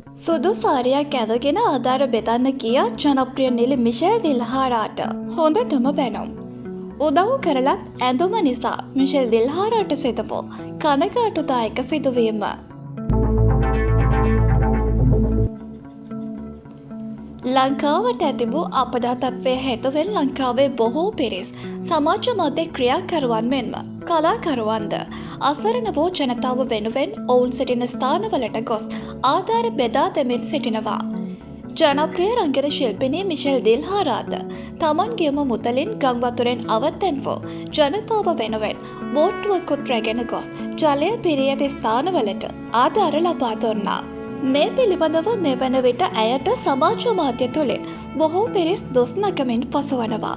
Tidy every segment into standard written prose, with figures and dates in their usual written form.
සුදු සාරියක් ඇඳගෙන ආධාර බෙදන්න ගිය ජනප්‍රිය නිලි මිෂෙල් දිල්හාරාට හොඳටම වැනුම්. උදව් කරලත් ඇඳුම නිසා මිෂෙල් දිල්හාරාට සිදුවූ කනගාටුදායක සිදුවීම. ලංකාවට ඇති වූ අපඩා තත්ත්වය හේතුවෙන් ලංකාවේ බොහෝ පිරිස් සමාජ මධ්‍ය ක්‍රියාකරුවන් මෙන්ම කලාකරුවන්ද අසරණ වූ ජනතාව වෙනුවෙන් ඔවුන් සිටින ස්ථානවලට ගොස් ආධාර බෙදා දෙමින් සිටිනවා. ජනප්‍රිය රංගන ශිල්පිනී මිෂෙල් දිල්හාරාද තමන්ගේම මුදලින් ගංවතුරෙන් අවත්තැන් වූ ජනතාව වෙනුවෙන් බෝට්ටුවකුත් රැගෙන ගොස් ජලය පිරී ඇති ස්ථානවලට ආධාර ලබා දුන්නා. මේ පිළිබඳව මේ වන විට ඇයට සමාජ මාධ්‍ය තුළින් බොහෝ පිරිස් දොස් නගමින් පසුවනවා.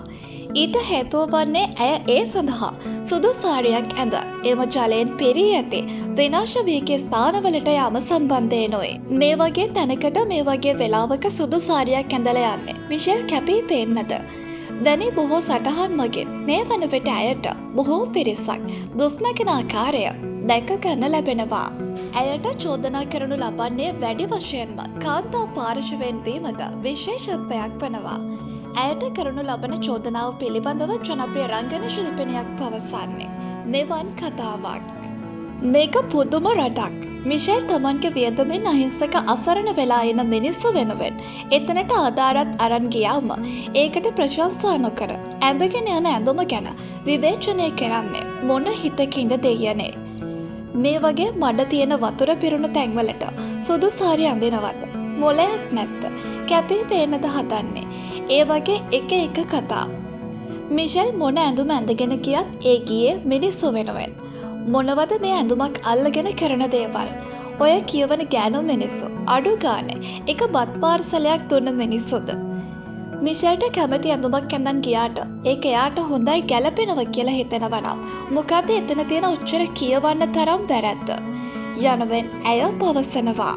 ඊට හේතුව වන්නේ ඇය ඒ සඳහා සුදු සාරියක් ඇඳ එම ජලයෙන් පිරී ඇති විනාශ වී ගිය ස්ථානවලට යාම සම්බන්ධයෙනුයි. මේ වගේ තැනකට මේ වගේ වෙලාවක සුදු සාරියක් ඇඳලා යන්නේ මිෂෙල් කැපී පේන්නද? දැනි බොහෝ සටහන් මගින් මේ වන විට ඇයට බොහෝ පිරිසක් දොස් නගන ආකාරය දැක ගන්න ලැබෙනවා. ඇයට චෝදනා කරනු ලබන්නේ වැඩි වශයෙන්ම කාන්තා පාර්ශවයෙන් වීමද විශේෂත්වයක් වනවා. ඇයට කරනු ලබන චෝදනාව පිළිබඳව ජනප්‍රිය රංගන ශිල්පිනියක් පවසන්නේ මෙවන් කතාවක්. මේක පුදුම රටක්. මිෂෙල් තමන්ගේ වියදමෙන් අහිංසක අසරණ වෙලා එන මිනිස්සු වෙනුවෙන් එතනට ආධාරත් අරන් ගියාම ඒකට ප්‍රශංසා නොකර ඇඳගෙන යන ඇඳුම ගැන විවේචනය කරන්නේ මොන හිතකින්ද දෙයනේ. මේ වගේ මඩ තියෙන වතුර පිරුණු තැන්වලට සුදු සාරි අඳිනවද? මොලයක් නැත්ද? කැපී පේනද හදන්නේ? ඒ වගේ එක කතා. මිෂෙල් මොන ඇඳුම ඇඳගෙන ගියත් ඒ ගියේ මිනිස්සු වෙනුවෙන්. මොනවද මේ ඇඳුමක් අල්ලගෙන කරන දේවල්? ඔය කියවන ගෑනු මිනිස්සු අඩු ගානේ එක බත් පාර්සලයක් දුන්න මිනිස්සුද? මිෂෙල්ට කැමති ඇඳුමක් ඇඳන් ගියාට ඒක එයාට හොඳයි ගැලපෙනවා කියලා හිතෙනවා නම් මොකද එතන තියෙන උච්චර කියවන්න තරම් වැරද්ද යනුවෙන් ඇය පවසනවා.